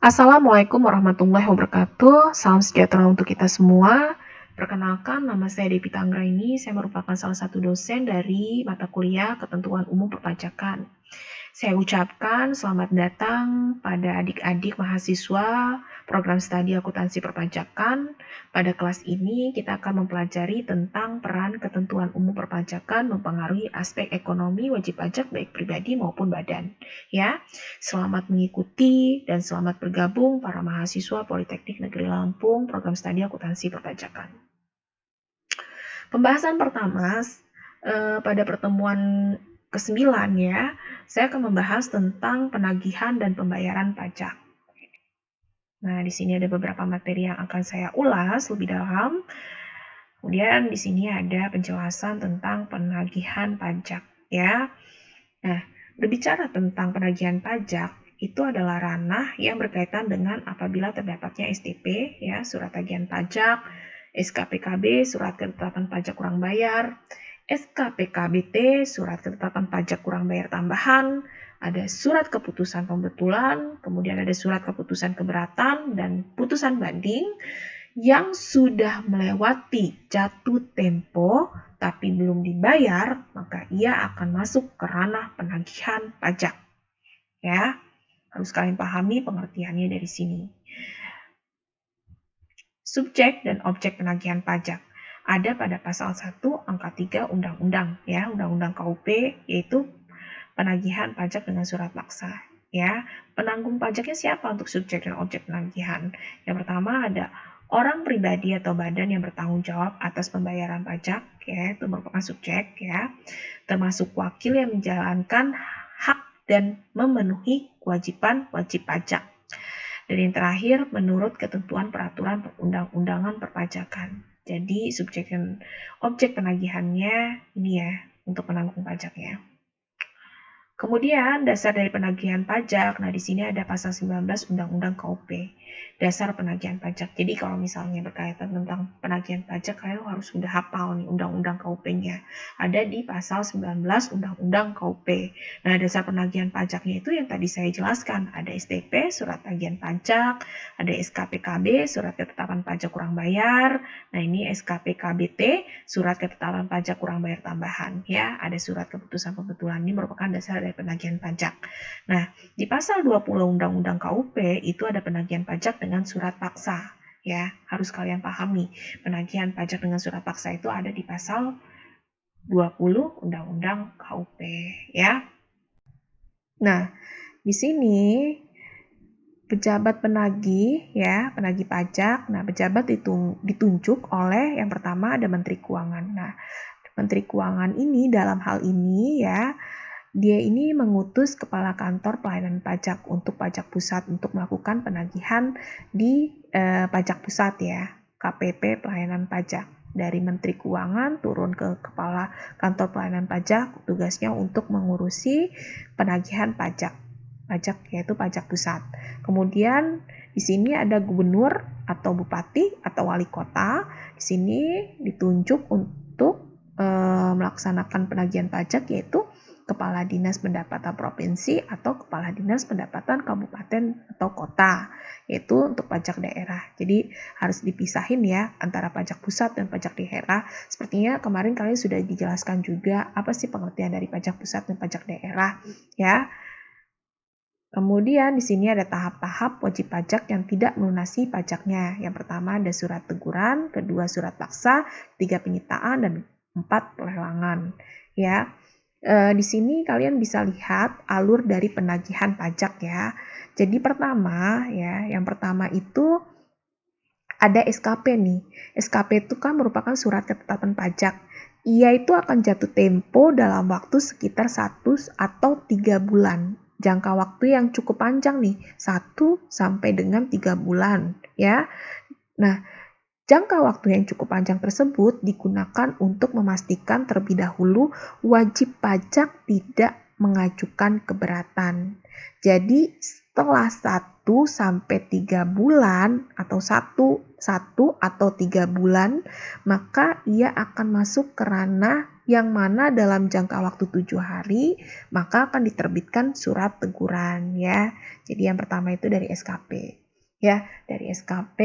Assalamualaikum warahmatullahi wabarakatuh. Salam sejahtera untuk kita semua. Perkenalkan, nama saya Devita Anggraini. Saya merupakan salah satu dosen dari mata kuliah Ketentuan Umum Perpajakan. Saya ucapkan selamat datang pada adik-adik mahasiswa program studi akuntansi perpajakan. Pada kelas ini kita akan mempelajari tentang peran ketentuan umum perpajakan mempengaruhi aspek ekonomi wajib pajak baik pribadi maupun badan. Ya, selamat mengikuti dan selamat bergabung para mahasiswa Politeknik Negeri Lampung program studi akuntansi perpajakan. Pembahasan pertama pada pertemuan ke-9 ya, saya akan membahas tentang penagihan dan pembayaran pajak. Nah, di sini ada beberapa materi yang akan saya ulas lebih dalam. Kemudian di sini ada penjelasan tentang penagihan pajak ya. Nah, berbicara tentang penagihan pajak itu adalah ranah yang berkaitan dengan apabila terdapatnya STP ya, surat tagihan pajak, SKPKB, surat ketetapan pajak kurang bayar, SKPKBT, surat ketetapan pajak kurang bayar tambahan, ada surat keputusan pembetulan, kemudian ada surat keputusan keberatan, dan putusan banding yang sudah melewati jatuh tempo tapi belum dibayar, maka ia akan masuk ke ranah penagihan pajak. Ya, harus kalian pahami pengertiannya dari sini. Subjek dan objek penagihan pajak ada pada pasal 1 angka 3 Undang-Undang ya, Undang-Undang KUP, yaitu penagihan pajak dengan surat paksa ya. Penanggung pajaknya siapa untuk subjek dan objek penagihan? Yang pertama ada orang pribadi atau badan yang bertanggung jawab atas pembayaran pajak ya, itu merupakan subjek ya, termasuk wakil yang menjalankan hak dan memenuhi kewajiban wajib pajak. Dan yang terakhir, menurut ketentuan peraturan perundang-undangan perpajakan. Jadi, subjek dan objek penagihannya ini ya, untuk penanggung pajaknya. Kemudian, dasar dari penagihan pajak. Nah, di sini ada pasal 19 Undang-Undang KUP. Dasar penagihan pajak. Jadi, kalau misalnya berkaitan tentang penagihan pajak, kalian harus sudah hafal nih Undang-Undang KUP-nya. Ada di pasal 19 Undang-Undang KUP. Nah, dasar penagihan pajaknya itu yang tadi saya jelaskan. Ada STP, surat tagihan pajak. Ada SKPKB, surat ketetapan pajak kurang bayar. Nah, ini SKPKBT, surat ketetapan pajak kurang bayar tambahan. Ya, ada surat keputusan pembetulan. Ini merupakan dasar dari penagihan pajak. Nah, di pasal 20 Undang-Undang KUP itu ada penagihan pajak dengan surat paksa. Ya, harus kalian pahami. Penagihan pajak dengan surat paksa itu ada di pasal 20 Undang-Undang KUP. Ya. Nah, di sini pejabat penagih ya, penagih pajak. Nah, pejabat itu ditunjuk oleh yang pertama ada Menteri Keuangan. Nah, Menteri Keuangan ini dalam hal ini ya, dia ini mengutus Kepala Kantor Pelayanan Pajak untuk pajak pusat untuk melakukan penagihan di pajak pusat ya, KPP Pelayanan Pajak. Dari Menteri Keuangan turun ke Kepala Kantor Pelayanan Pajak, tugasnya untuk mengurusi penagihan pajak yaitu pajak pusat. Kemudian di sini ada gubernur atau bupati atau wali kota. Di sini ditunjuk untuk melaksanakan penagihan pajak yaitu Kepala Dinas Pendapatan Provinsi atau Kepala Dinas Pendapatan Kabupaten atau Kota, yaitu untuk pajak daerah. Jadi harus dipisahin ya antara pajak pusat dan pajak daerah. Sepertinya kemarin kalian sudah dijelaskan juga apa sih pengertian dari pajak pusat dan pajak daerah ya. Kemudian di sini ada tahap-tahap wajib pajak yang tidak melunasi pajaknya. Yang pertama ada surat teguran, kedua surat paksa, ketiga penyitaan, dan 4 pelelangan. Ya. Di sini kalian bisa lihat alur dari penagihan pajak ya. Jadi pertama ya, yang pertama itu ada SKP nih. SKP itu kan merupakan surat ketetapan pajak. Ia itu akan jatuh tempo dalam waktu sekitar 1 atau 3 bulan. Jangka waktu yang cukup panjang nih, 1 sampai dengan 3 bulan ya. Nah, jangka waktu yang cukup panjang tersebut digunakan untuk memastikan terlebih dahulu wajib pajak tidak mengajukan keberatan. Jadi setelah 1 sampai 3 bulan atau 1 atau 3 bulan, maka ia akan masuk ke ranah yang mana dalam jangka waktu 7 hari, maka akan diterbitkan surat teguran ya. Jadi yang pertama itu dari SKP. Ya, dari SKP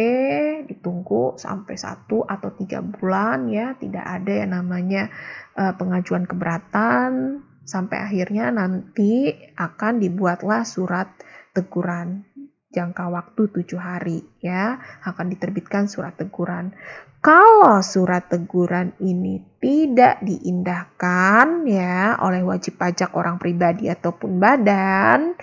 ditunggu sampai 1 atau 3 bulan ya, tidak ada yang namanya pengajuan keberatan, sampai akhirnya nanti akan dibuatlah surat teguran. Jangka waktu 7 hari ya, akan diterbitkan surat teguran. Kalau surat teguran ini tidak diindahkan ya oleh wajib pajak orang pribadi ataupun badan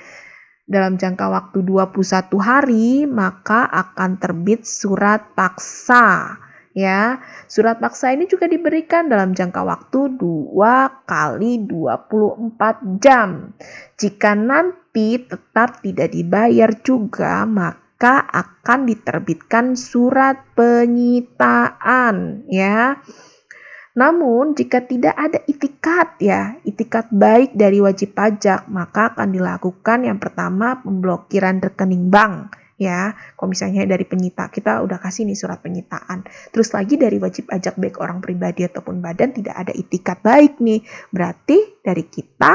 dalam jangka waktu 21 hari, maka akan terbit surat paksa. Ya, surat paksa ini juga diberikan dalam jangka waktu 2 kali 24 jam. Jika nanti tetap tidak dibayar juga, maka akan diterbitkan surat penyitaan ya. Namun jika tidak ada itikat baik dari wajib pajak, maka akan dilakukan yang pertama pemblokiran rekening bank ya. Kalau misalnya dari penyita, kita udah kasih nih surat penyitaan. Terus lagi dari wajib pajak baik orang pribadi ataupun badan tidak ada itikat baik nih. Berarti dari kita,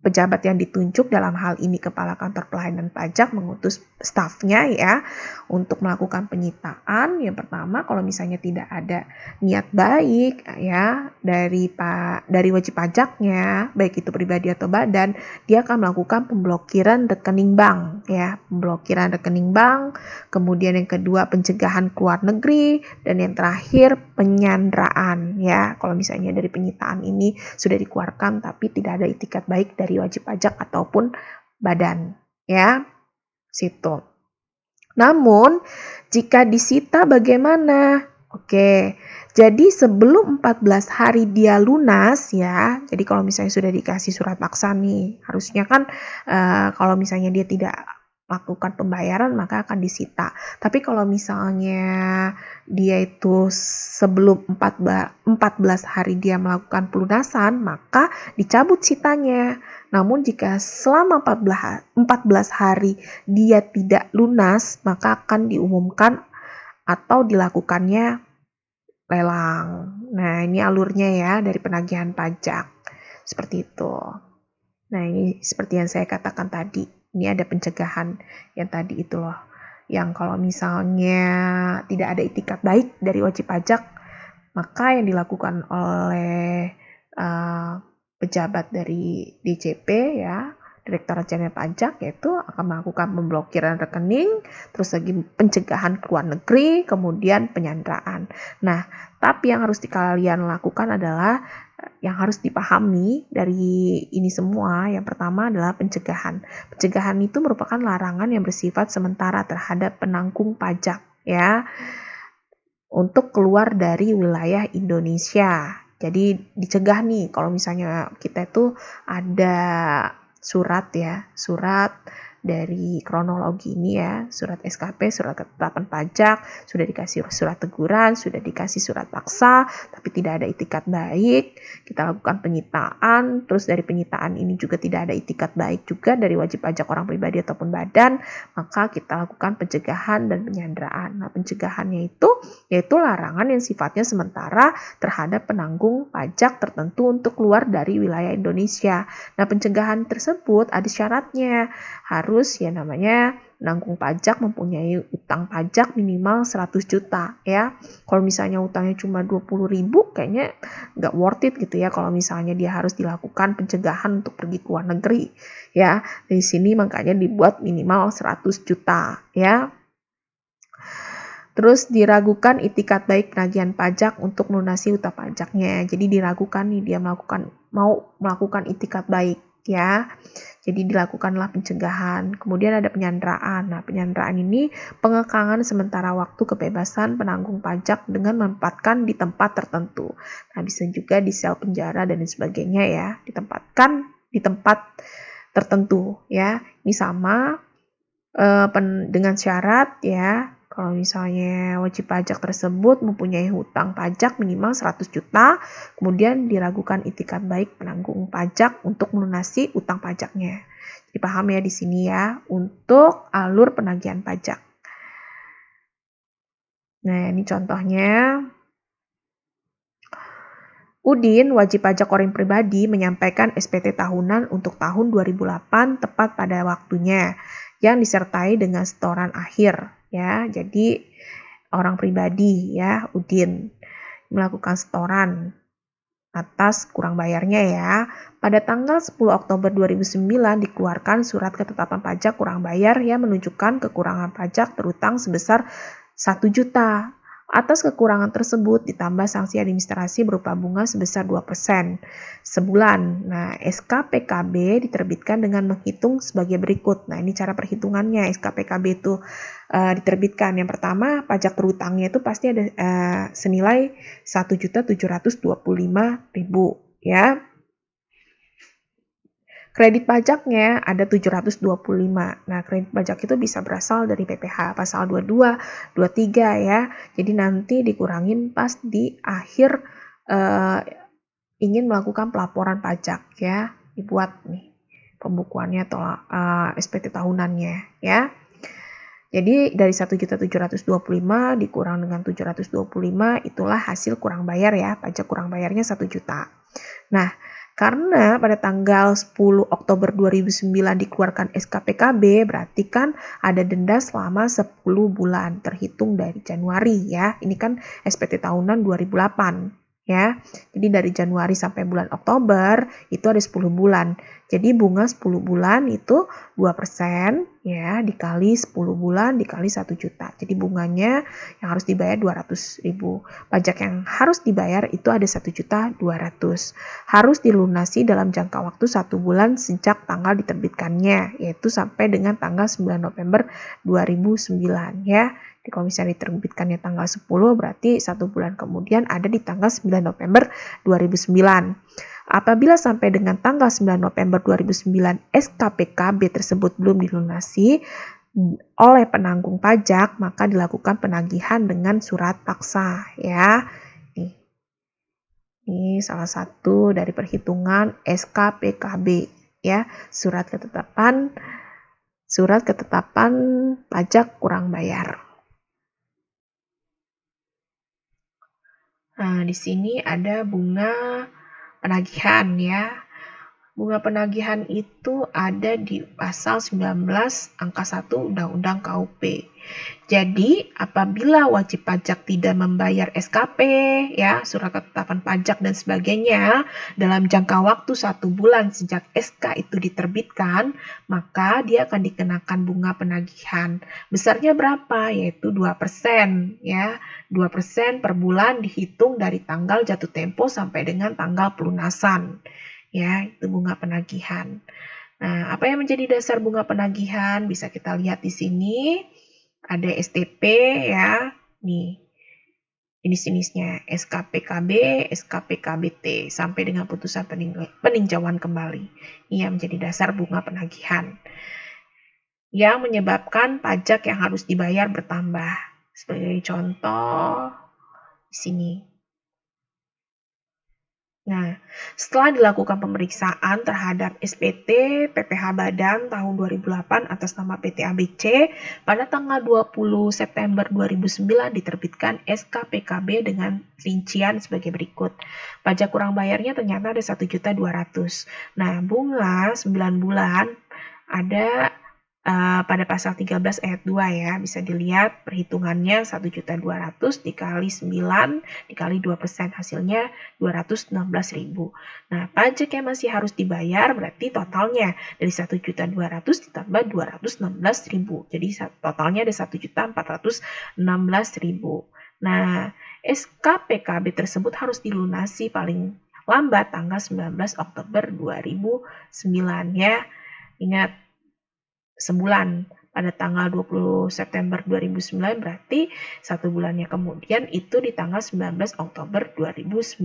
pejabat yang ditunjuk dalam hal ini Kepala Kantor Pelayanan Pajak mengutus stafnya ya untuk melakukan penyitaan. Yang pertama, kalau misalnya tidak ada niat baik ya dari wajib pajaknya, baik itu pribadi atau badan, dia akan melakukan pemblokiran rekening bank ya, pemblokiran rekening bank. Kemudian yang kedua pencegahan keluar negeri, dan yang terakhir penyanderaan ya. Kalau misalnya dari penyitaan ini sudah dikeluarkan tapi tidak ada itikat baik dari wajib pajak ataupun badan ya, situ. Namun jika disita bagaimana? Oke, jadi sebelum 14 hari dia lunas ya. Jadi kalau misalnya sudah dikasih surat paksa nih, harusnya kan kalau misalnya dia tidak lakukan pembayaran maka akan disita. Tapi kalau misalnya dia itu sebelum 14 hari dia melakukan pelunasan, maka dicabut sitanya. Namun jika selama 14 hari dia tidak lunas, maka akan diumumkan atau dilakukannya lelang. Nah, ini alurnya ya dari penagihan pajak. Seperti itu. Nah, ini seperti yang saya katakan tadi. Ini ada pencegahan yang tadi itu loh. Yang kalau misalnya tidak ada itikat baik dari wajib pajak, maka yang dilakukan oleh pejabat dari DJP ya, Direktorat Jenderal Pajak, yaitu akan melakukan pemblokiran rekening, terus lagi pencegahan keluar negeri, kemudian penyanderaan. Nah, tapi yang harus kalian lakukan adalah yang harus dipahami dari ini semua, yang pertama adalah pencegahan. Pencegahan itu merupakan larangan yang bersifat sementara terhadap penanggung pajak ya, untuk keluar dari wilayah Indonesia. Jadi dicegah nih kalau misalnya kita itu ada surat dari kronologi ini ya, surat SKP, surat ketetapan pajak, sudah dikasih surat teguran, sudah dikasih surat paksa, tapi tidak ada itikat baik, kita lakukan penyitaan, terus dari penyitaan ini juga tidak ada itikat baik juga dari wajib pajak orang pribadi ataupun badan, maka kita lakukan pencegahan dan penyanderaan. Nah, pencegahannya itu yaitu larangan yang sifatnya sementara terhadap penanggung pajak tertentu untuk keluar dari wilayah Indonesia. Nah, pencegahan tersebut ada syaratnya, harus ya namanya penanggung pajak mempunyai utang pajak minimal 100 juta ya. Kalau misalnya utangnya cuma 20.000 kayaknya nggak worth it gitu ya kalau misalnya dia harus dilakukan pencegahan untuk pergi ke luar negeri ya. Di sini makanya dibuat minimal 100 juta ya. Terus diragukan itikat baik penagihan pajak untuk melunasi utang pajaknya. Jadi diragukan nih dia mau melakukan itikat baik ya. Jadi dilakukanlah pencegahan. Kemudian ada penyanderaan. Nah, penyanderaan ini pengekangan sementara waktu kebebasan penanggung pajak dengan menempatkan di tempat tertentu. Nah, bisa juga di sel penjara dan sebagainya ya. Ditempatkan di tempat tertentu ya. Ini sama dengan syarat ya. Kalau misalnya wajib pajak tersebut mempunyai hutang pajak minimal 100 juta, kemudian diragukan itikat baik penanggung pajak untuk melunasi utang pajaknya. Jadi paham ya di sini ya, untuk alur penagihan pajak. Nah, ini contohnya. Udin, wajib pajak orang pribadi, menyampaikan SPT tahunan untuk tahun 2008 tepat pada waktunya yang disertai dengan setoran akhir ya. Jadi orang pribadi ya, Udin melakukan setoran atas kurang bayarnya ya. Pada tanggal 10 Oktober 2009 dikeluarkan surat ketetapan pajak kurang bayar yang menunjukkan kekurangan pajak terutang sebesar 1 juta. Atas kekurangan tersebut ditambah sanksi administrasi berupa bunga sebesar 2% sebulan. Nah, SKPKB diterbitkan dengan menghitung sebagai berikut. Nah, ini cara perhitungannya SKPKB itu diterbitkan. Yang pertama, pajak berutangnya itu pasti ada senilai 1.725.000 ya. Kredit pajaknya ada 725. Nah, kredit pajak itu bisa berasal dari PPh pasal 22, 23 ya. Jadi nanti dikurangin pas di akhir ingin melakukan pelaporan pajak ya. Dibuat nih pembukuannya atau SPT tahunannya ya. Jadi dari 1.725 dikurang dengan 725 itulah hasil kurang bayar ya. Pajak kurang bayarnya 1 juta. Nah, karena pada tanggal 10 Oktober 2009 dikeluarkan SKPKB, berarti kan ada denda selama 10 bulan terhitung dari Januari ya. Ini kan SPT tahunan 2008 ya. Jadi dari Januari sampai bulan Oktober itu ada 10 bulan. Jadi bunga 10 bulan itu 2% ya dikali 10 bulan dikali 1 juta. Jadi bunganya yang harus dibayar 200.000. Pajak yang harus dibayar itu ada 1.200.000. Harus dilunasi dalam jangka waktu 1 bulan sejak tanggal diterbitkannya, yaitu sampai dengan tanggal 9 November 2009 ya. Jadi kalau misalnya diterbitkannya tanggal 10 berarti 1 bulan kemudian ada di tanggal 9 November 2009. Apabila sampai dengan tanggal 9 November 2009 SKPKB tersebut belum dilunasi oleh penanggung pajak, maka dilakukan penagihan dengan surat paksa ya. Ini salah satu dari perhitungan SKPKB ya, surat ketetapan pajak kurang bayar. Nah, di sini ada bunga penagihan ya. Bunga penagihan itu ada di pasal 19 angka 1 Undang-Undang KUP. Jadi, apabila wajib pajak tidak membayar SKP, ya, surat ketetapan pajak dan sebagainya, dalam jangka waktu 1 bulan sejak SK itu diterbitkan, maka dia akan dikenakan bunga penagihan. Besarnya berapa? Yaitu 2%, ya. 2% per bulan dihitung dari tanggal jatuh tempo sampai dengan tanggal pelunasan. Ya, itu bunga penagihan. Nah, apa yang menjadi dasar bunga penagihan? Bisa kita lihat di sini. Ada STP ya, nih jenis-jenisnya SKPKB, SKPKBT sampai dengan putusan peninjauan kembali. Ini yang menjadi dasar bunga penagihan yang menyebabkan pajak yang harus dibayar bertambah. Sebagai contoh di sini. Nah, setelah dilakukan pemeriksaan terhadap SPT PPh Badan tahun 2008 atas nama PT ABC, pada tanggal 20 September 2009 diterbitkan SKPKB dengan rincian sebagai berikut. Pajak kurang bayarnya ternyata ada 1.200.000. Nah, bunga 9 bulan ada pada pasal 13 ayat 2 ya, bisa dilihat perhitungannya 1.200.000 dikali 9 dikali 2%, hasilnya 216.000. Nah, pajak yang masih harus dibayar berarti totalnya dari 1.200.000 ditambah 216.000. Jadi totalnya ada 1.416.000. Nah, SKPKB tersebut harus dilunasi paling lambat tanggal 19 Oktober 2009 ya. Ingat, sebulan pada tanggal 20 September 2009 berarti 1 bulannya kemudian itu di tanggal 19 Oktober 2009.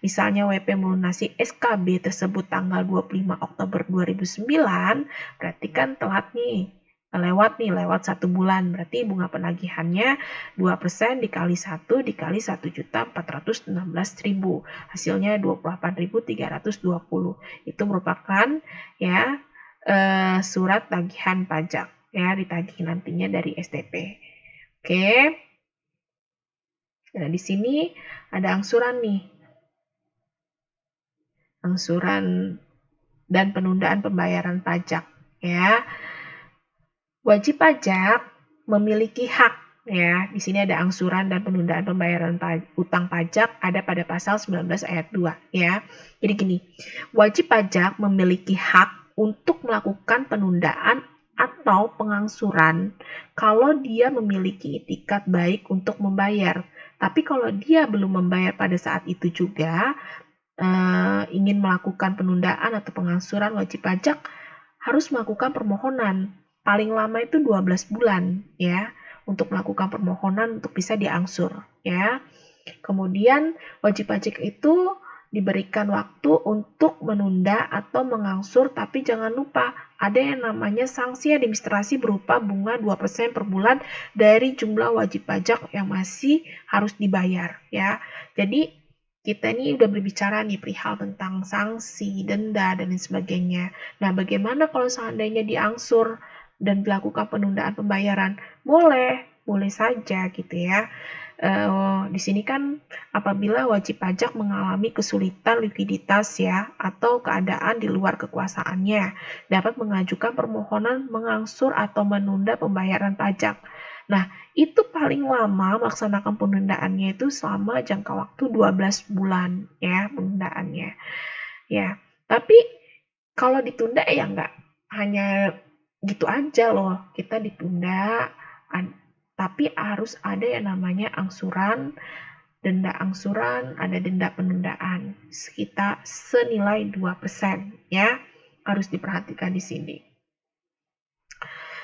Misalnya WP melunasi SKB tersebut tanggal 25 Oktober 2009 berarti kan telat nih. Lewat 1 bulan berarti bunga penagihannya 2% dikali 1 dikali 1.416.000 hasilnya 28.320. Itu merupakan ya surat tagihan pajak ya, ditagih nantinya dari STP. Oke. Nah, di sini ada angsuran nih. angsuran dan penundaan pembayaran pajak ya. Wajib pajak memiliki hak ya. Di sini ada angsuran dan penundaan pembayaran utang pajak ada pada pasal 19 ayat 2 ya. Jadi gini, wajib pajak memiliki hak untuk melakukan penundaan atau pengangsuran kalau dia memiliki itikat baik untuk membayar. Tapi kalau dia belum membayar pada saat itu juga, ingin melakukan penundaan atau pengangsuran, wajib pajak harus melakukan permohonan. Paling lama itu 12 bulan ya untuk melakukan permohonan untuk bisa diangsur ya. Kemudian wajib pajak itu diberikan waktu untuk menunda atau mengangsur, tapi jangan lupa ada yang namanya sanksi administrasi berupa bunga 2% per bulan dari jumlah wajib pajak yang masih harus dibayar ya. Jadi kita ini udah berbicara nih perihal tentang sanksi, denda, dan lain sebagainya. Nah, bagaimana kalau seandainya diangsur dan dilakukan penundaan pembayaran? Boleh saja gitu ya. Di sini kan apabila wajib pajak mengalami kesulitan likuiditas ya atau keadaan di luar kekuasaannya, dapat mengajukan permohonan mengangsur atau menunda pembayaran pajak. Nah, itu paling lama melaksanakan penundaannya itu selama jangka waktu 12 bulan ya penundaannya. Ya, tapi kalau ditunda ya nggak hanya gitu aja loh, kita ditunda, tapi harus ada yang namanya angsuran, denda angsuran, ada denda penundaan, sekitar senilai 2% ya, harus diperhatikan di sini.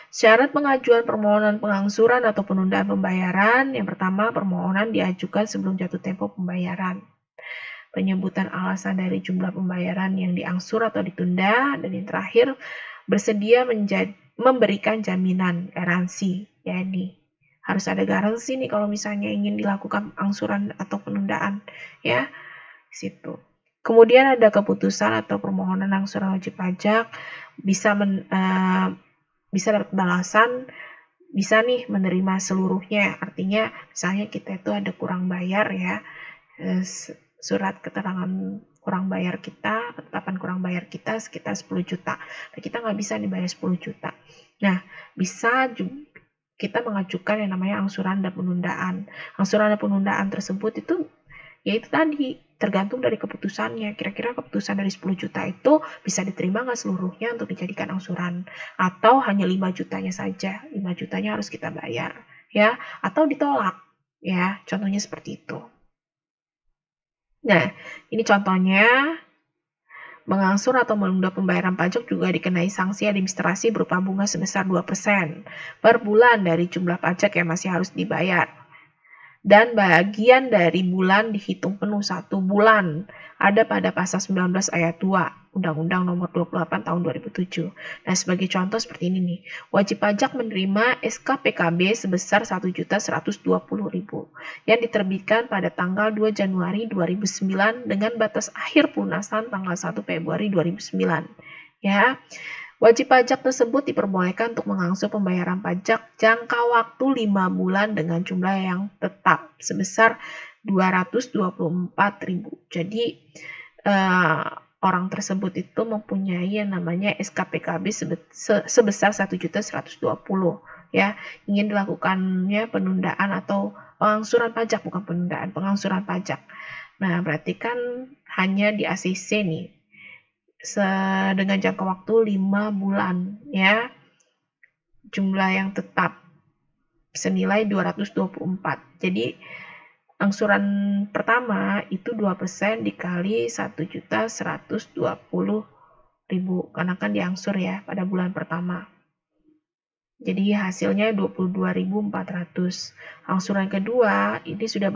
Syarat pengajuan permohonan pengangsuran atau penundaan pembayaran, yang pertama permohonan diajukan sebelum jatuh tempo pembayaran. Penyebutan alasan dari jumlah pembayaran yang diangsur atau ditunda, dan yang terakhir bersedia memberikan jaminan garansi. Ya ini harus ada garansi nih kalau misalnya ingin dilakukan angsuran atau penundaan ya situ. Kemudian ada keputusan atau permohonan angsuran wajib pajak bisa dapat balasan, bisa nih menerima seluruhnya. Artinya misalnya kita itu ada kurang bayar ya, surat keterangan kurang bayar kita, ketetapan kurang bayar kita sekitar 10 juta. Nah, kita nggak bisa dibayar 10 juta. Nah, bisa juga kita mengajukan yang namanya angsuran dan penundaan. Angsuran dan penundaan tersebut itu yaitu tadi tergantung dari keputusannya. Kira-kira keputusan dari 10 juta itu bisa diterima nggak seluruhnya untuk dijadikan angsuran, atau hanya 5 jutanya saja, 5 jutanya harus kita bayar ya, atau ditolak ya, contohnya seperti itu. Nah, ini contohnya. Mengangsur atau menunda pembayaran pajak juga dikenai sanksi administrasi berupa bunga sebesar 2% per bulan dari jumlah pajak yang masih harus dibayar. Dan bagian dari bulan dihitung penuh 1 bulan. Ada pada pasal 19 ayat 2 Undang-Undang Nomor 28 Tahun 2007. Nah, sebagai contoh seperti ini nih. Wajib pajak menerima SK PKB sebesar 1.120.000 yang diterbitkan pada tanggal 2 Januari 2009 dengan batas akhir pelunasan tanggal 1 Februari 2009. Ya. Wajib pajak tersebut diperbolehkan untuk mengangsur pembayaran pajak jangka waktu 5 bulan dengan jumlah yang tetap sebesar 224.000. Jadi orang tersebut itu mempunyai yang namanya SKPKB sebesar 1.120.000 ya. Ingin dilakukannya penundaan atau pengangsuran pajak, bukan penundaan, pengangsuran pajak. Nah, berarti kan hanya di ACC nih. Dengan jangka waktu 5 bulan ya, jumlah yang tetap senilai 224. Jadi angsuran pertama itu 2% dikali 1.120.000 karena kan diangsur ya pada bulan pertama. Jadi hasilnya 22.400. Angsuran kedua ini sudah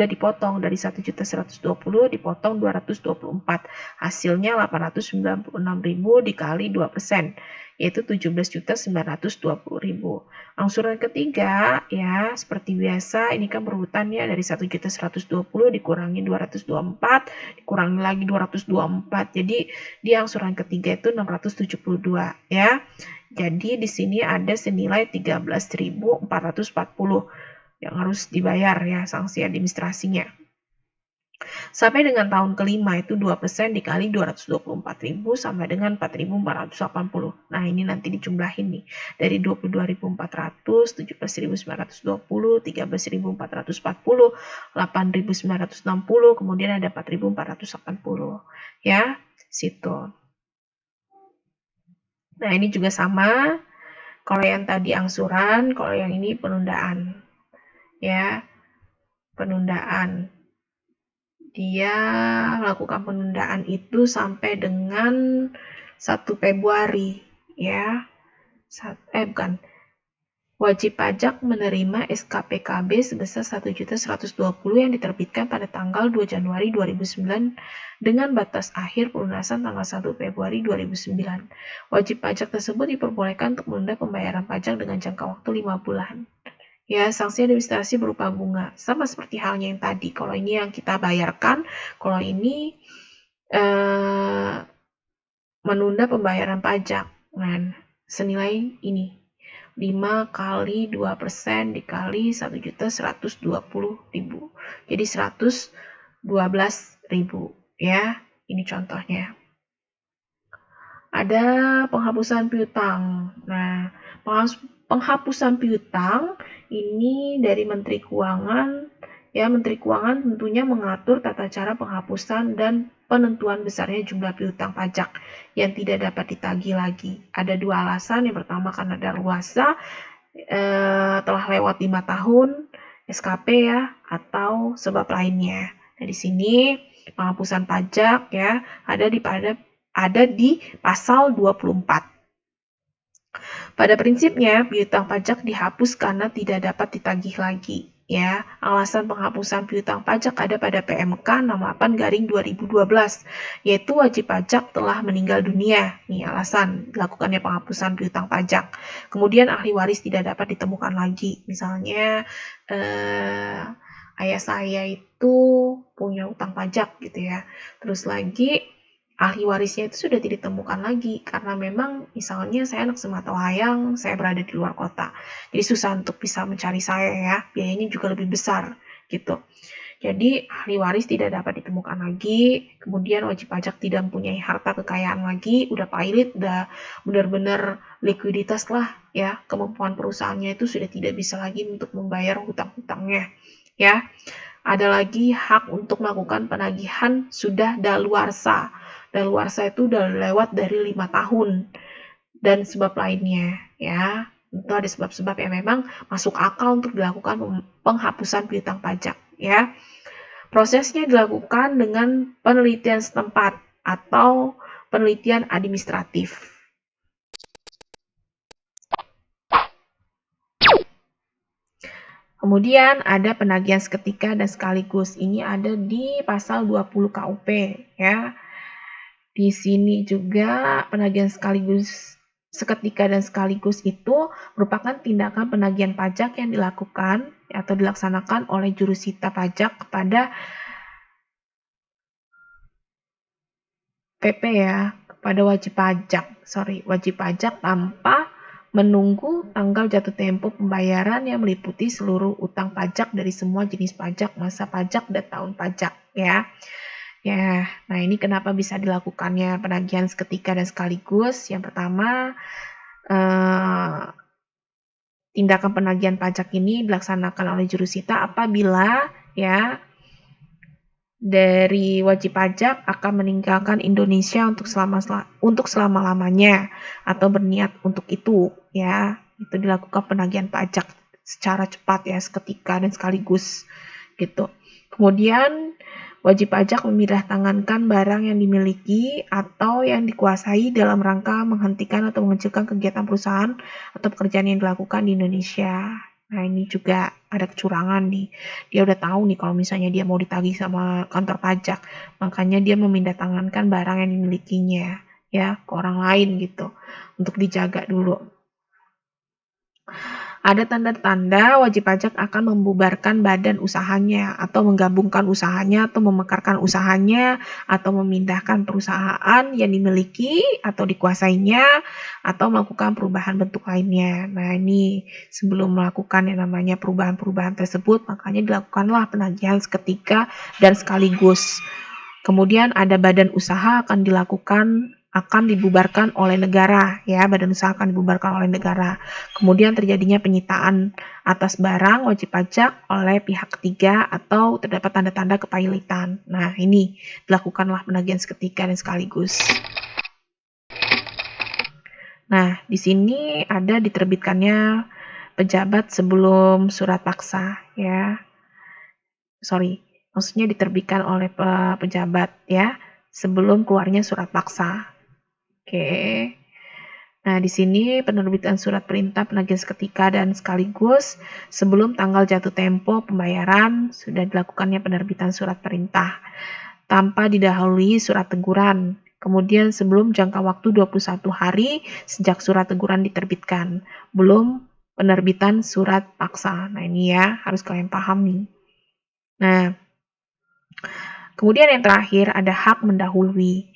dipotong dari 1.120 dipotong 224. Hasilnya 896.000 dikali 2%, yaitu 17.920.000. Angsuran ketiga ya seperti biasa ini kan berurutannya dari 1.120 dikurangi 224 dikurangi lagi 224. Jadi di angsuran ketiga itu 672 ya. Jadi di sini ada senilai 13.440 yang harus dibayar ya sanksi administrasinya. Sampai dengan tahun kelima itu 2% dikali 224.000 sama dengan 4.480. Nah, ini nanti dijumlahin nih. Dari 22.400, 17.920, 13.440, 8.960, kemudian ada 4.480. Ya, situ. Nah, ini juga sama. Kalau yang tadi angsuran, kalau yang ini penundaan. Ya, penundaan. Dia melakukan penundaan itu sampai dengan 1 Februari ya. Bukan. Wajib pajak menerima SKPKB sebesar 1.120.000 yang diterbitkan pada tanggal 2 Januari 2009 dengan batas akhir pelunasan tanggal 1 Februari 2009. Wajib pajak tersebut diperbolehkan untuk menunda pembayaran pajak dengan jangka waktu 5 bulan. Ya, sanksi administrasi berupa bunga. Sama seperti halnya yang tadi. Kalau ini yang kita bayarkan, kalau ini menunda pembayaran pajak. Nah, senilai ini. 5 kali 2% dikali 1.120.000. Jadi 112.000 ya. Ini contohnya. Ada penghapusan piutang. Nah, penghapusan piutang ini dari Menteri Keuangan. Ya, Menteri Keuangan tentunya mengatur tata cara penghapusan dan penentuan besarnya jumlah piutang pajak yang tidak dapat ditagih lagi. Ada 2 alasan. Yang pertama karena daluarsa telah lewat 5 tahun SKP ya, atau sebab lainnya. Nah, di sini penghapusan pajak ya ada di pasal 24. Pada prinsipnya, piutang pajak dihapus karena tidak dapat ditagih lagi. Ya, alasan penghapusan piutang pajak ada pada PMK 68/2012, yaitu wajib pajak telah meninggal dunia. Nih alasan dilakukannya penghapusan piutang pajak. Kemudian ahli waris tidak dapat ditemukan lagi. Misalnya ayah saya itu punya utang pajak gitu ya. Terus lagi ahli warisnya itu sudah tidak ditemukan lagi karena memang misalnya saya anak sematawayang, saya berada di luar kota. Jadi susah untuk bisa mencari saya ya, biayanya juga lebih besar gitu. Jadi ahli waris tidak dapat ditemukan lagi, kemudian wajib pajak tidak mempunyai harta kekayaan lagi, udah pailit, udah benar-benar likuiditas lah ya, kemampuan perusahaannya itu sudah tidak bisa lagi untuk membayar hutang-hutangnya ya. Ada lagi hak untuk melakukan penagihan sudah daluarsa. Daluarsa itu udah lewat dari 5 tahun dan sebab lainnya ya. Itu ada sebab-sebab yang memang masuk akal untuk dilakukan penghapusan piutang pajak ya. Prosesnya dilakukan dengan penelitian setempat atau penelitian administratif. Kemudian ada penagihan seketika dan sekaligus. Ini ada di pasal 20 KUP ya. Di sini juga penagihan seketika dan sekaligus itu merupakan tindakan penagihan pajak yang dilakukan atau dilaksanakan oleh jurusita pajak kepada PP ya, kepada wajib pajak tanpa menunggu tanggal jatuh tempo pembayaran yang meliputi seluruh utang pajak dari semua jenis pajak, masa pajak, dan tahun pajak ya. Ya, nah ini kenapa bisa dilakukannya penagihan seketika dan sekaligus. Yang pertama, tindakan penagihan pajak ini dilaksanakan oleh jurusita apabila ya dari wajib pajak akan meninggalkan Indonesia untuk selama-lamanya atau berniat untuk itu ya. Itu dilakukan penagihan pajak secara cepat ya, seketika dan sekaligus gitu. Kemudian wajib pajak memindahtangankan barang yang dimiliki atau yang dikuasai dalam rangka menghentikan atau mengecilkan kegiatan perusahaan atau pekerjaan yang dilakukan di Indonesia. Nah, ini juga ada kecurangan nih. Dia udah tahu nih kalau misalnya dia mau ditagih sama kantor pajak, makanya dia memindahtangankan barang yang dimilikinya ya ke orang lain gitu untuk dijaga dulu. Ada tanda-tanda wajib pajak akan membubarkan badan usahanya, atau menggabungkan usahanya, atau memekarkan usahanya, atau memindahkan perusahaan yang dimiliki atau dikuasainya, atau melakukan perubahan bentuk lainnya. Nah, ini sebelum melakukan yang namanya perubahan-perubahan tersebut, makanya dilakukanlah penagihan seketika dan sekaligus. Kemudian ada badan usaha akan dibubarkan oleh negara, ya, badan usaha akan dibubarkan oleh negara. Kemudian terjadinya penyitaan atas barang wajib pajak oleh pihak ketiga atau terdapat tanda-tanda kepailitan. Nah, ini dilakukanlah penagihan seketika dan sekaligus. Nah, di sini ada diterbitkannya pejabat sebelum surat paksa, ya. Maksudnya diterbitkan oleh pejabat, ya, sebelum keluarnya surat paksa. Oke. Nah, di sini penerbitan surat perintah penagihan seketika dan sekaligus sebelum tanggal jatuh tempo pembayaran sudah dilakukannya penerbitan surat perintah tanpa didahului surat teguran. Kemudian sebelum jangka waktu 21 hari sejak surat teguran diterbitkan, belum penerbitan surat paksa. Nah, ini ya harus kalian paham nih. Nah, kemudian yang terakhir ada hak mendahului.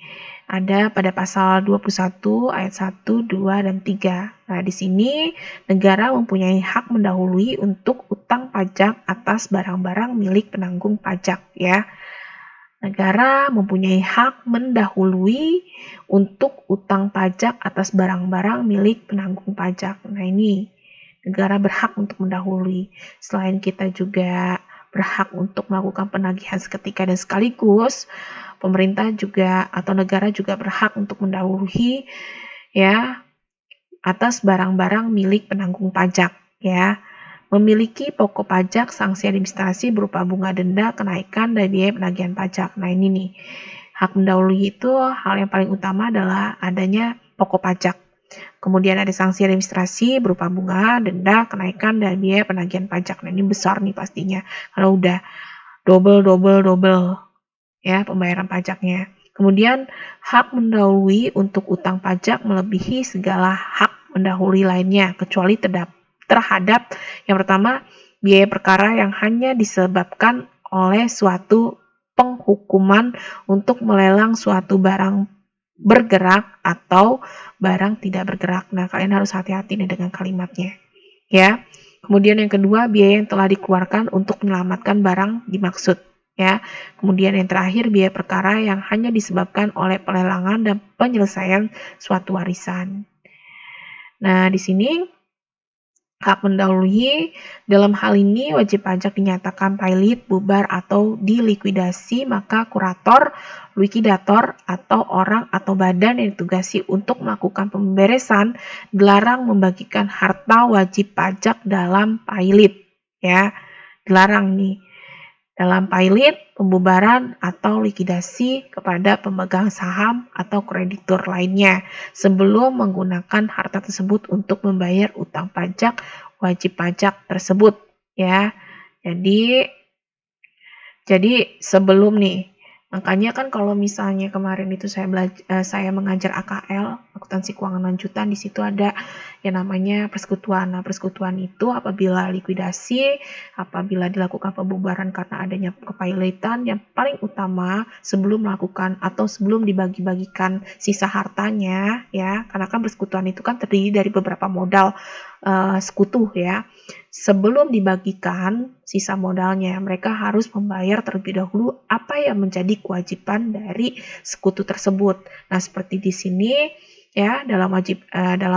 Ada pada pasal 21 ayat 1, 2, dan 3. Nah, di sini negara mempunyai hak mendahului untuk utang pajak atas barang-barang milik penanggung pajak, ya. Negara mempunyai hak mendahului untuk utang pajak atas barang-barang milik penanggung pajak. Nah, ini negara berhak untuk mendahului. Selain kita juga berhak untuk melakukan penagihan seketika dan sekaligus, pemerintah juga atau negara juga berhak untuk mendahului, ya, atas barang-barang milik penanggung pajak, ya. Memiliki pokok pajak, sanksi administrasi berupa bunga denda, kenaikan, dan biaya penagihan pajak. Nah, ini nih, hak mendahului itu hal yang paling utama adalah adanya pokok pajak. Kemudian ada sanksi administrasi berupa bunga, denda, kenaikan, dan biaya penagihan pajak. Nah, ini besar nih pastinya. Kalau udah double, ya, pembayaran pajaknya. Kemudian hak mendahului untuk utang pajak melebihi segala hak mendahului lainnya, kecuali terhadap yang pertama, biaya perkara yang hanya disebabkan oleh suatu penghukuman untuk melelang suatu barang bergerak atau barang tidak bergerak. Nah, kalian harus hati-hati nih dengan kalimatnya, ya. Kemudian yang kedua, biaya yang telah dikeluarkan untuk menyelamatkan barang dimaksud, ya. Kemudian yang terakhir, biaya perkara yang hanya disebabkan oleh pelelangan dan penyelesaian suatu warisan. Nah, di sini hak mendahului dalam hal ini wajib pajak dinyatakan pailit, bubar, atau dilikuidasi, maka kurator, likuidator, atau orang atau badan yang ditugasi untuk melakukan pemberesan dilarang membagikan harta wajib pajak dalam pailit, ya. Dilarang nih dalam pailit, pembubaran, atau likuidasi kepada pemegang saham atau kreditur lainnya sebelum menggunakan harta tersebut untuk membayar utang pajak wajib pajak tersebut, ya. Jadi sebelum nih, makanya kan kalau misalnya kemarin itu saya mengajar AKL, akuntansi keuangan lanjutan, di situ ada yang namanya persekutuan. Nah, persekutuan itu apabila likuidasi, apabila dilakukan pembubaran karena adanya kepailitan, yang paling utama sebelum melakukan atau sebelum dibagi-bagikan sisa hartanya, ya, karena kan persekutuan itu kan terdiri dari beberapa modal sekutu, ya. Sebelum dibagikan sisa modalnya, mereka harus membayar terlebih dahulu apa yang menjadi kewajiban dari sekutu tersebut. Nah, seperti di sini, ya, dalam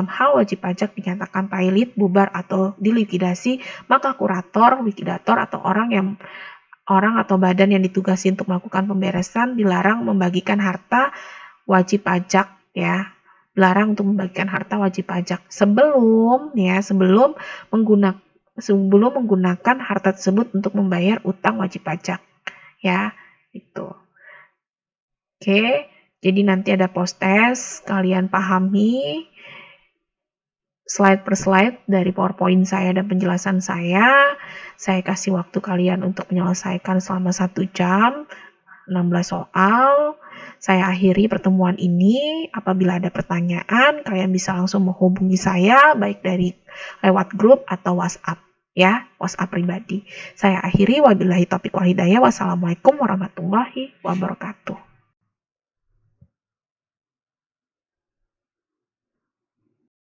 hal wajib pajak dinyatakan pailit, bubar, atau dilikuidasi, maka kurator, likuidator, atau orang atau badan yang ditugasi untuk melakukan pemberesan dilarang membagikan harta wajib pajak, ya. Dilarang untuk membagikan harta wajib pajak sebelum menggunakan harta tersebut untuk membayar utang wajib pajak, ya, itu. Oke, jadi nanti ada post test, kalian pahami slide per slide dari PowerPoint saya dan penjelasan saya. Saya kasih waktu kalian untuk menyelesaikan selama 1 jam, 16 soal. Saya akhiri pertemuan ini. Apabila ada pertanyaan, kalian bisa langsung menghubungi saya, baik dari lewat grup atau WhatsApp, ya, WhatsApp pribadi. Saya akhiri, wabillahi taufiq wal hidayah. Wassalamualaikum warahmatullahi wabarakatuh.